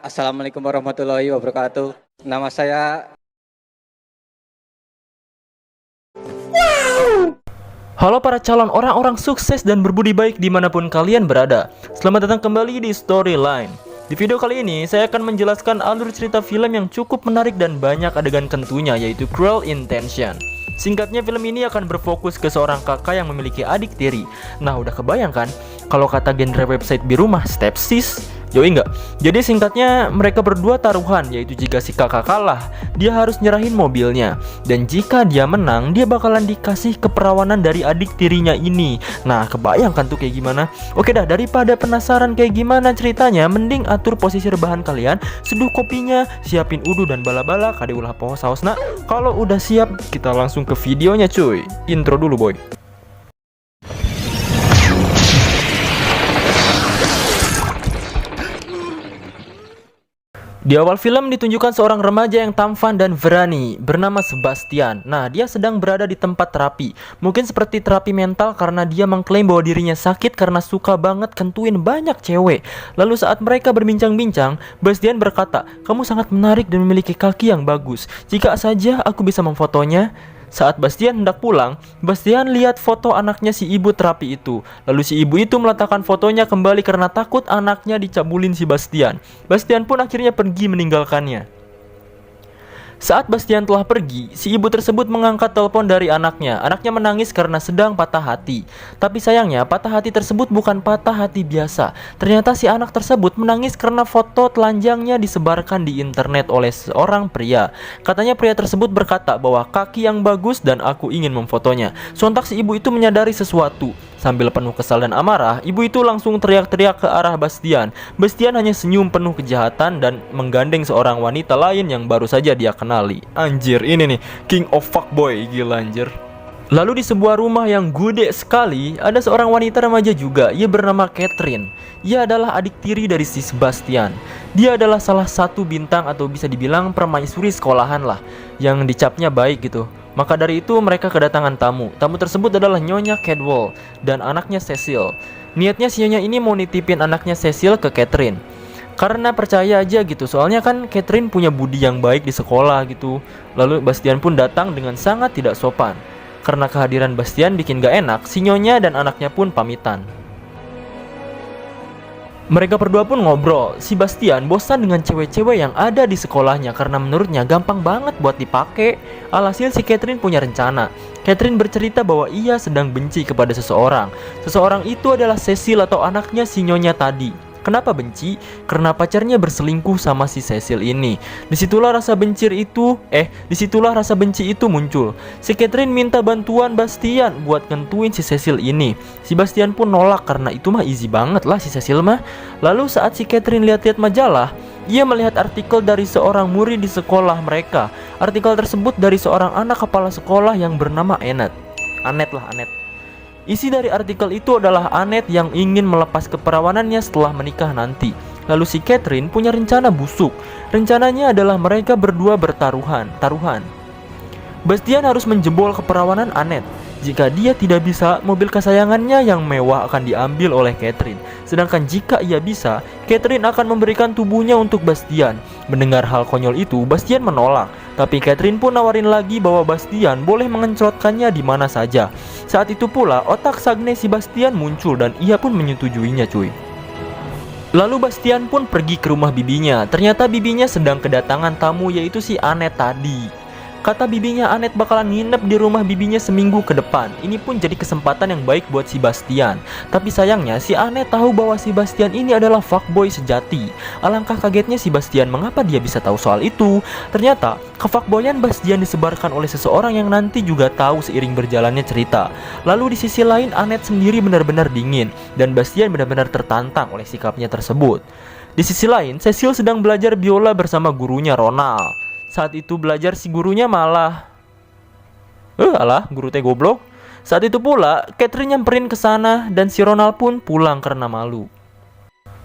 Assalamualaikum warahmatullahi wabarakatuh. Nama saya Halo para calon orang-orang sukses dan berbudi baik dimanapun kalian berada. Selamat datang kembali di Storyline. Di video kali ini saya akan menjelaskan alur cerita film yang cukup menarik dan banyak adegan kentunya, yaitu Cruel Intention. Singkatnya, film ini akan berfokus ke seorang kakak yang memiliki adik tiri. Nah, udah kebayang kan kalau kata genre website di rumah stepsis? Yoi nggak? Jadi singkatnya, mereka berdua taruhan, yaitu jika si kakak kalah, dia harus nyerahin mobilnya. Dan jika dia menang, dia bakalan dikasih keperawanan dari adik tirinya ini. Nah, kebayangkan tuh kayak gimana? Oke dah, daripada penasaran kayak gimana ceritanya, mending atur posisi rebahan kalian, seduh kopinya, siapin udu dan bala-bala, kade ulah poho saosna. Kalau udah siap, kita langsung ke videonya cuy. Intro dulu boy. Di awal film ditunjukkan seorang remaja yang tampan dan berani bernama Sebastian. Nah, dia sedang berada di tempat terapi. Mungkin seperti terapi mental karena dia mengklaim bahwa dirinya sakit karena suka banget kentuin banyak cewek. Lalu saat mereka berbincang-bincang, Bastian berkata, "Kamu sangat menarik dan memiliki kaki yang bagus. Jika saja aku bisa memfotonya." Saat Bastian hendak pulang, Bastian lihat foto anaknya si ibu terapi itu. Lalu si ibu itu meletakkan fotonya kembali karena takut anaknya dicabulin si Bastian. Bastian pun akhirnya pergi meninggalkannya. Saat Bastian telah pergi, si ibu tersebut mengangkat telepon dari anaknya. Anaknya menangis karena sedang patah hati. Tapi sayangnya, patah hati tersebut bukan patah hati biasa. Ternyata si anak tersebut menangis karena foto telanjangnya disebarkan di internet oleh seorang pria. Katanya pria tersebut berkata bahwa kaki yang bagus dan aku ingin memfotonya. Sontak si ibu itu menyadari sesuatu. Sambil penuh kesal dan amarah, ibu itu langsung teriak-teriak ke arah Bastian. Bastian hanya senyum penuh kejahatan dan menggandeng seorang wanita lain yang baru saja dia kenali. Anjir, ini nih King of Fuckboy, gila anjir. Lalu di sebuah rumah yang gede sekali, ada seorang wanita remaja juga. Ia bernama Catherine. Ia adalah adik tiri dari si Sebastian. Dia adalah salah satu bintang atau bisa dibilang permaisuri sekolahan lah, yang dicapnya baik gitu. Maka dari itu mereka kedatangan tamu. Tamu tersebut adalah Nyonya Cadwell dan anaknya Cecil. Niatnya si Nyonya ini mau nitipin anaknya Cecil ke Catherine. Karena percaya aja gitu, soalnya kan Catherine punya budi yang baik di sekolah gitu. Lalu Bastian pun datang dengan sangat tidak sopan. Karena kehadiran Bastian bikin gak enak, si Nyonya dan anaknya pun pamitan. Mereka berdua pun ngobrol. Si Bastian bosan dengan cewek-cewek yang ada di sekolahnya karena menurutnya gampang banget buat dipakai. Alhasil si Catherine punya rencana. Catherine bercerita bahwa ia sedang benci kepada seseorang. Seseorang itu adalah Cecil atau anaknya si Nyonya tadi. Kenapa benci? Karena pacarnya berselingkuh sama si Cecil ini. Disitulah rasa benci itu muncul. Si Catherine minta bantuan Bastian buat ngentuin si Cecil ini. Si Bastian pun nolak karena itu mah easy banget lah si Cecil mah. Lalu saat si Catherine lihat-lihat majalah, ia melihat artikel dari seorang murid di sekolah mereka. Artikel tersebut dari seorang anak kepala sekolah yang bernama Annette. Annette. Isi dari artikel itu adalah Annette yang ingin melepas keperawanannya setelah menikah nanti. Lalu si Catherine punya rencana busuk. Rencananya adalah mereka berdua taruhan. Bastian harus menjebol keperawanan Annette. Jika dia tidak bisa, mobil kesayangannya yang mewah akan diambil oleh Catherine. Sedangkan jika ia bisa, Catherine akan memberikan tubuhnya untuk Bastian. Mendengar hal konyol itu, Bastian menolak. Tapi Catherine pun nawarin lagi bahwa Bastian boleh mengencrotkannya di mana saja. Saat itu pula, otak Sagne si Bastian muncul dan ia pun menyetujuinya cuy. Lalu Bastian pun pergi ke rumah bibinya. Ternyata bibinya sedang kedatangan tamu, yaitu si Annette tadi. Kata bibinya, Annette bakalan nginep di rumah bibinya seminggu ke depan. Ini pun jadi kesempatan yang baik buat si Bastian. Tapi sayangnya si Annette tahu bahwa si Bastian ini adalah fuckboy sejati. Alangkah kagetnya si Bastian mengapa dia bisa tahu soal itu. Ternyata kefuckboyan Bastian disebarkan oleh seseorang yang nanti juga tahu seiring berjalannya cerita. Lalu di sisi lain, Annette sendiri benar-benar dingin dan Bastian benar-benar tertantang oleh sikapnya tersebut. Di sisi lain, Cecil sedang belajar biola bersama gurunya Ronald. Saat itu belajar si gurunya malah guru teh goblok. Saat itu pula Catherine nyamperin ke sana dan si Ronald pun pulang karena malu.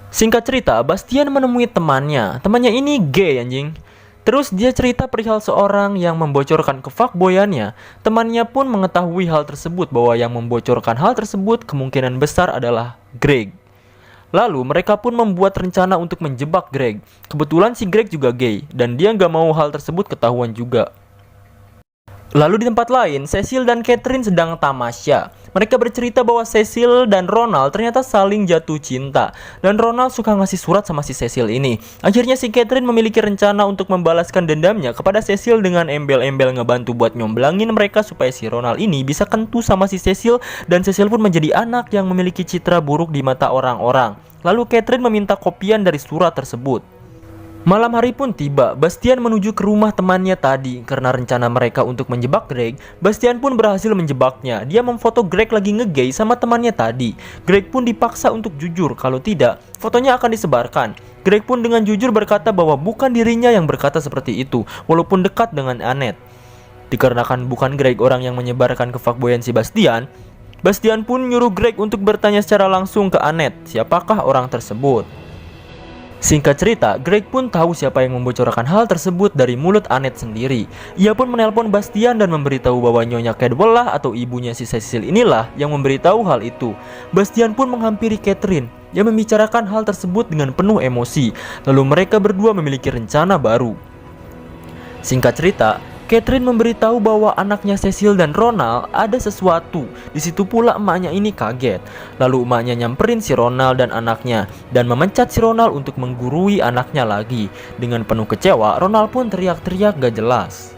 Singkat cerita, Bastian menemui temannya. Temannya ini gay anjing. Terus dia cerita perihal seorang yang membocorkan kefuckboyannya. Temannya pun mengetahui hal tersebut, bahwa yang membocorkan hal tersebut kemungkinan besar adalah Greg. Lalu mereka pun membuat rencana untuk menjebak Greg. Kebetulan si Greg juga gay, dan dia nggak mau hal tersebut ketahuan juga. Lalu di tempat lain, Cecil dan Catherine sedang tamasya. Mereka bercerita bahwa Cecil dan Ronald ternyata saling jatuh cinta, dan Ronald suka ngasih surat sama si Cecil ini. Akhirnya si Catherine memiliki rencana untuk membalaskan dendamnya kepada Cecil dengan embel-embel ngebantu buat nyomblangin mereka supaya si Ronald ini bisa kentu sama si Cecil, dan Cecil pun menjadi anak yang memiliki citra buruk di mata orang-orang. Lalu Catherine meminta kopian dari surat tersebut. Malam hari pun tiba, Bastian menuju ke rumah temannya tadi. Karena rencana mereka untuk menjebak Greg, Bastian pun berhasil menjebaknya. Dia memfoto Greg lagi ngegay sama temannya tadi. Greg pun dipaksa untuk jujur, kalau tidak, fotonya akan disebarkan. Greg pun dengan jujur berkata bahwa bukan dirinya yang berkata seperti itu, walaupun dekat dengan Annette. Dikarenakan bukan Greg orang yang menyebarkan kefuckboyan si Bastian, Bastian pun nyuruh Greg untuk bertanya secara langsung ke Annette, siapakah orang tersebut. Singkat cerita, Greg pun tahu siapa yang membocorkan hal tersebut dari mulut Annette sendiri. Ia pun menelpon Bastian dan memberitahu bahwa Nyonya Cadwell lah atau ibunya si Cecil inilah yang memberitahu hal itu. Bastian pun menghampiri Catherine yang membicarakan hal tersebut dengan penuh emosi. Lalu mereka berdua memiliki rencana baru. Singkat cerita, Catherine memberitahu bahwa anaknya Cecil dan Ronald ada sesuatu. Di situ pula emaknya ini kaget. Lalu emaknya nyamperin si Ronald dan anaknya dan memecat si Ronald untuk menggurui anaknya lagi. Dengan penuh kecewa, Ronald pun teriak-teriak gak jelas.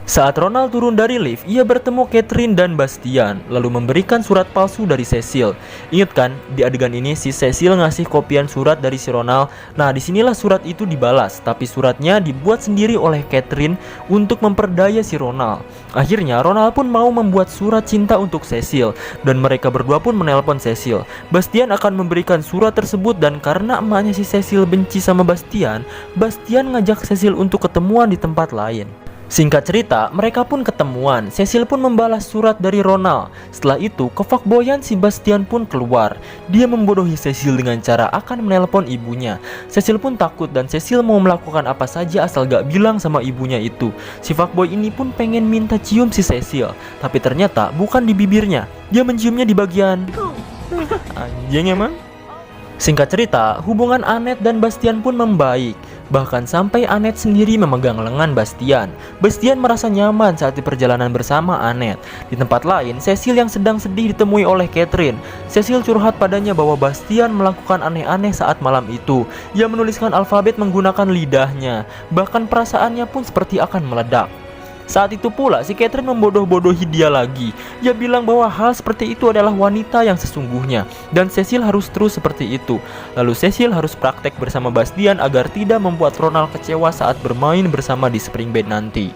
Saat Ronald turun dari lift, ia bertemu Catherine dan Bastian, lalu memberikan surat palsu dari Cecil. Ingat kan, di adegan ini si Cecil ngasih kopian surat dari si Ronald. Nah, disinilah surat itu dibalas, tapi suratnya dibuat sendiri oleh Catherine untuk memperdaya si Ronald. Akhirnya, Ronald pun mau membuat surat cinta untuk Cecil, dan mereka berdua pun menelpon Cecil. Bastian akan memberikan surat tersebut, dan karena emaknya si Cecil benci sama Bastian, Bastian ngajak Cecil untuk ketemuan di tempat lain. Singkat cerita, mereka pun ketemuan. Cecil pun membalas surat dari Ronald. Setelah itu, kefuckboyan si Bastian pun keluar. Dia membodohi Cecil dengan cara akan menelpon ibunya. Cecil pun takut dan Cecil mau melakukan apa saja asal gak bilang sama ibunya itu. Si fuckboy ini pun pengen minta cium si Cecil, tapi ternyata bukan di bibirnya. Dia menciumnya di bagian anjing emang. Singkat cerita, hubungan Annette dan Bastian pun membaik. Bahkan sampai Annette sendiri memegang lengan Bastian. Bastian merasa nyaman saat di perjalanan bersama Annette. Di tempat lain, Cecil yang sedang sedih ditemui oleh Catherine. Cecil curhat padanya bahwa Bastian melakukan aneh-aneh saat malam itu. Ia menuliskan alfabet menggunakan lidahnya. Bahkan perasaannya pun seperti akan meledak. Saat itu pula si Catherine membodoh-bodohi dia lagi. Ia bilang bahwa hal seperti itu adalah wanita yang sesungguhnya, dan Cecil harus terus seperti itu. Lalu Cecil harus praktek bersama Bastian agar tidak membuat Ronald kecewa saat bermain bersama di spring bed nanti.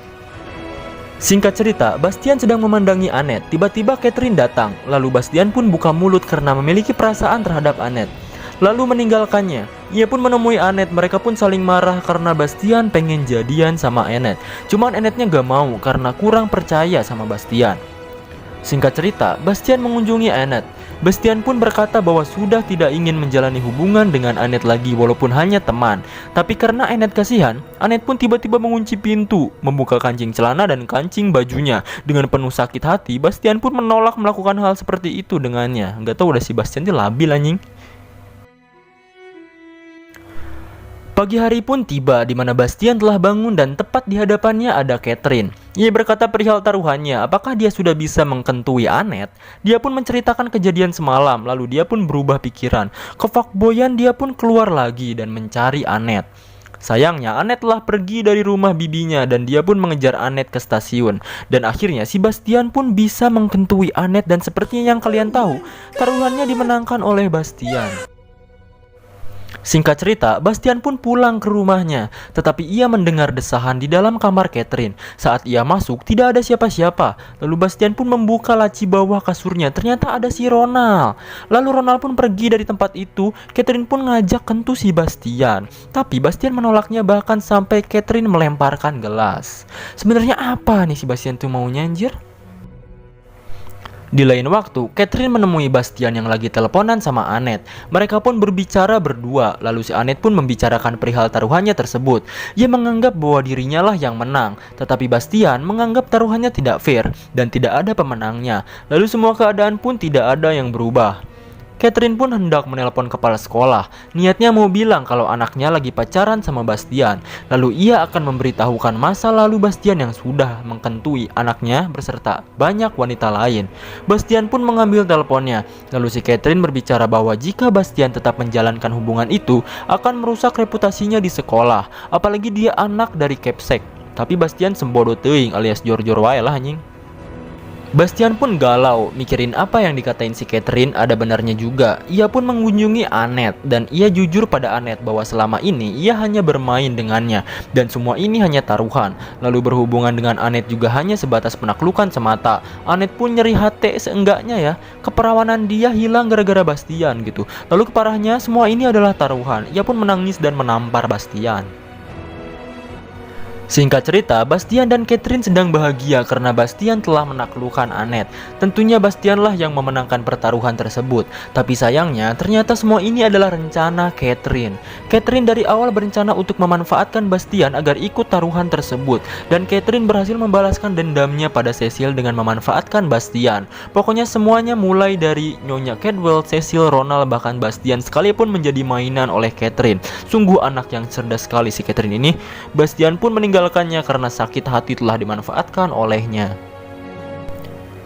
Singkat cerita, Bastian sedang memandangi Annette. Tiba-tiba Catherine datang. Lalu Bastian pun buka mulut karena memiliki perasaan terhadap Annette, lalu meninggalkannya. Ia pun menemui Annette. Mereka pun saling marah karena Bastian pengen jadian sama Annette. Cuman Annette-nya gak mau karena kurang percaya sama Bastian. Singkat cerita, Bastian mengunjungi Annette. Bastian pun berkata bahwa sudah tidak ingin menjalani hubungan dengan Annette lagi walaupun hanya teman. Tapi karena Annette kasihan, Annette pun tiba-tiba mengunci pintu, membuka kancing celana dan kancing bajunya. Dengan penuh sakit hati, Bastian pun menolak melakukan hal seperti itu dengannya. Gak tau udah si Bastian tuh labil anjing. Pagi hari pun tiba di mana Bastian telah bangun dan tepat di hadapannya ada Catherine. Ia berkata perihal taruhannya, apakah dia sudah bisa mengkentui Annette. Dia pun menceritakan kejadian semalam, lalu dia pun berubah pikiran. Kefuckboyan dia pun keluar lagi dan mencari Annette. Sayangnya Annette telah pergi dari rumah bibinya dan dia pun mengejar Annette ke stasiun. Dan akhirnya si Bastian pun bisa mengkentui Annette dan sepertinya yang kalian tahu, taruhannya dimenangkan oleh Bastian. Singkat cerita, Bastian pun pulang ke rumahnya, tetapi ia mendengar desahan di dalam kamar Catherine. Saat ia masuk, tidak ada siapa-siapa. Lalu Bastian pun membuka laci bawah kasurnya, ternyata ada si Ronald. Lalu Ronald pun pergi dari tempat itu. Catherine pun ngajak kentu si Bastian, tapi Bastian menolaknya, bahkan sampai Catherine melemparkan gelas. Sebenarnya apa nih si Bastian tuh maunya anjir? Di lain waktu, Catherine menemui Bastian yang lagi teleponan sama Annette. Mereka pun berbicara berdua, lalu si Annette pun membicarakan perihal taruhannya tersebut. Ia menganggap bahwa dirinya lah yang menang, tetapi Bastian menganggap taruhannya tidak fair dan tidak ada pemenangnya. Lalu semua keadaan pun tidak ada yang berubah. Catherine pun hendak menelpon kepala sekolah. Niatnya mau bilang kalau anaknya lagi pacaran sama Bastian. Lalu ia akan memberitahukan masa lalu Bastian yang sudah mengkentui anaknya beserta banyak wanita lain. Bastian pun mengambil teleponnya. Lalu si Catherine berbicara bahwa jika Bastian tetap menjalankan hubungan itu akan merusak reputasinya di sekolah. Apalagi dia anak dari Capsek. Tapi Bastian sembodo teuing alias jor-jor wae lah anjing. Bastian pun galau, mikirin apa yang dikatain si Catherine ada benarnya juga. Ia pun mengunjungi Annette dan ia jujur pada Annette bahwa selama ini ia hanya bermain dengannya dan semua ini hanya taruhan. Lalu berhubungan dengan Annette juga hanya sebatas penaklukan semata. Annette pun nyeri hati seenggaknya ya, keperawanan dia hilang gara-gara Bastian gitu. Lalu keparahnya semua ini adalah taruhan. Ia pun menangis dan menampar Bastian. Singkat cerita, Bastian dan Catherine sedang bahagia karena Bastian telah menaklukkan Annette. Tentunya Bastianlah yang memenangkan pertaruhan tersebut. Tapi sayangnya, ternyata semua ini adalah rencana Catherine. Catherine dari awal berencana untuk memanfaatkan Bastian agar ikut taruhan tersebut. Dan Catherine berhasil membalaskan dendamnya pada Cecil dengan memanfaatkan Bastian. Pokoknya semuanya mulai dari Nyonya Cadwell, Cecil, Ronald, bahkan Bastian sekalipun menjadi mainan oleh Catherine. Sungguh anak yang cerdas sekali si Catherine ini. Bastian pun meninggalkannya karena sakit hati telah dimanfaatkan olehnya.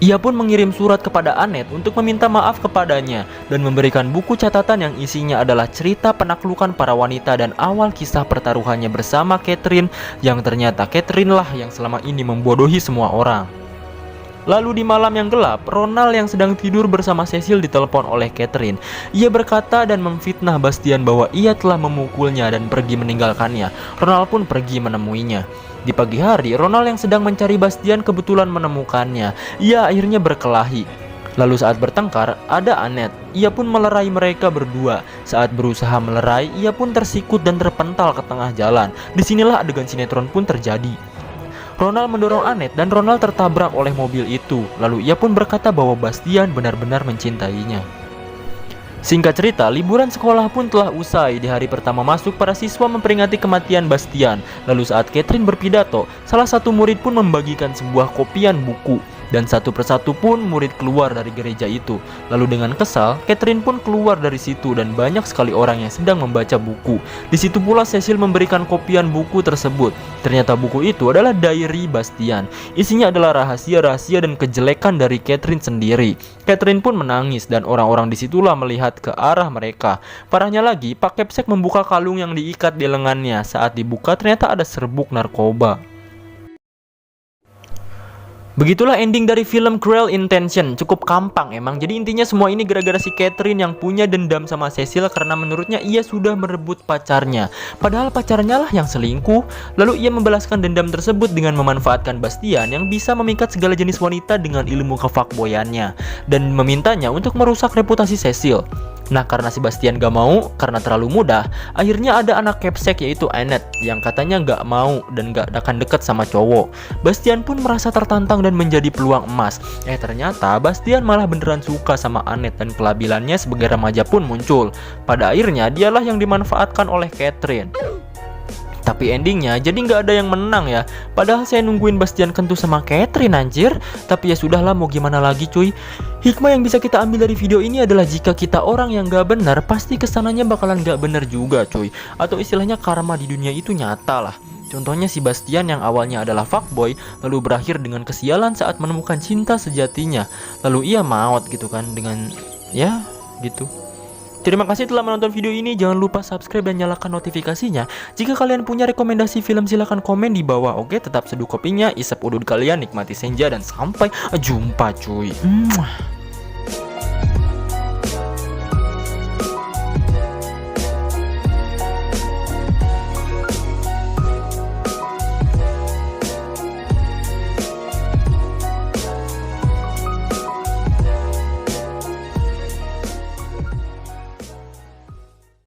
Ia pun mengirim surat kepada Annette untuk meminta maaf kepadanya dan memberikan buku catatan yang isinya adalah cerita penaklukan para wanita dan awal kisah pertaruhannya bersama Catherine, yang ternyata Catherine lah yang selama ini membodohi semua orang. Lalu di malam yang gelap, Ronald yang sedang tidur bersama Cecil ditelepon oleh Catherine. Ia berkata dan memfitnah Bastian bahwa ia telah memukulnya dan pergi meninggalkannya. Ronald pun pergi menemuinya. Di pagi hari, Ronald yang sedang mencari Bastian kebetulan menemukannya. Ia akhirnya berkelahi. Lalu saat bertengkar, ada Annette. Ia pun melerai mereka berdua. Saat berusaha melerai, ia pun tersikut dan terpental ke tengah jalan. Disinilah adegan sinetron pun terjadi. Ronald mendorong Annette dan Ronald tertabrak oleh mobil itu. Lalu ia pun berkata bahwa Bastian benar-benar mencintainya. Singkat cerita, liburan sekolah pun telah usai. Di hari pertama masuk, para siswa memperingati kematian Bastian. Lalu saat Catherine berpidato, salah satu murid pun membagikan sebuah kopian buku. Dan satu persatu pun murid keluar dari gereja itu. Lalu dengan kesal, Catherine pun keluar dari situ dan banyak sekali orang yang sedang membaca buku. Di situ pula Cecil memberikan kopian buku tersebut. Ternyata buku itu adalah diary Bastian. Isinya adalah rahasia-rahasia dan kejelekan dari Catherine sendiri. Catherine pun menangis dan orang-orang disitulah melihat ke arah mereka. Parahnya lagi, Pak Capsek membuka kalung yang diikat di lengannya. Saat dibuka ternyata ada serbuk narkoba. Begitulah ending dari film Cruel Intention. Cukup gampang emang. Jadi intinya semua ini gara-gara si Catherine yang punya dendam sama Cecil karena menurutnya ia sudah merebut pacarnya. Padahal pacarnya lah yang selingkuh. Lalu ia membalaskan dendam tersebut dengan memanfaatkan Bastian yang bisa memikat segala jenis wanita dengan ilmu kefuckboyannya dan memintanya untuk merusak reputasi Cecil. Nah, karena si Bastian gak mau, karena terlalu mudah, akhirnya ada anak Capsek yaitu Annette yang katanya gak mau dan gak akan deket sama cowok. Bastian pun merasa tertantang dan menjadi peluang emas. Ternyata Bastian malah beneran suka sama Annette dan kelabilannya sebagai remaja pun muncul. Pada akhirnya dialah yang dimanfaatkan oleh Catherine. Tapi endingnya jadi nggak ada yang menang ya. Padahal saya nungguin Bastian kentu sama Catherine anjir. Tapi ya sudahlah, mau gimana lagi cuy. Hikmah yang bisa kita ambil dari video ini adalah jika kita orang yang nggak benar, pasti kesananya bakalan nggak benar juga cuy. Atau istilahnya karma di dunia itu nyata lah. Contohnya si Bastian yang awalnya adalah fuckboy, lalu berakhir dengan kesialan saat menemukan cinta sejatinya. Lalu ia maut gitu kan dengan ya gitu. Terima kasih telah menonton video ini. Jangan lupa subscribe dan nyalakan notifikasinya. Jika kalian punya rekomendasi film silahkan komen di bawah. Oke, tetap seduh kopinya, isap udud kalian, nikmati senja, dan sampai jumpa cuy.